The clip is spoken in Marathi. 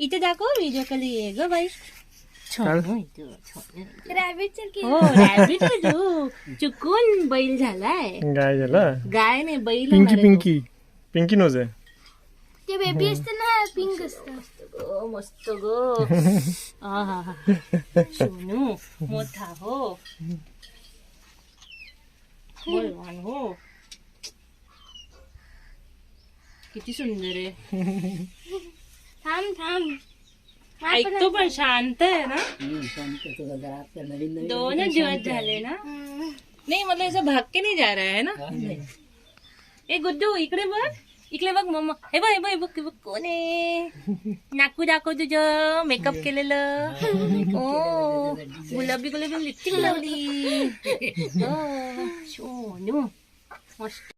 इथे दाखव व्हिडिओ खाली ये ग बाई. रॅबिट हो रॅबिट तू चुकून बैल झालाय. गाय झाला. गाय नाही बैल. पिंकी पिंकी पिंकी नोज आहे. ते बेबी असते ना पिंक असतं. मस्त गो. सोनू मोठा हो. बलवान हो. किती सुंदर आहे. थांब ऐकतो पण शांत आहे ना. नवीन दोनच दिवस झाले ना. नाही मला असं भाग्य नाही जा रहा है ना. ए गुड्डू इकडे बघ. इकडे बघ मम्मा. हे बघ हे बघ बघ कोण आहे. नाकू दाखव तुझं मेकअप केलेलं. ओ गुलाबी गुलाबी लिपस्टिक लावली. सोनू मस्त.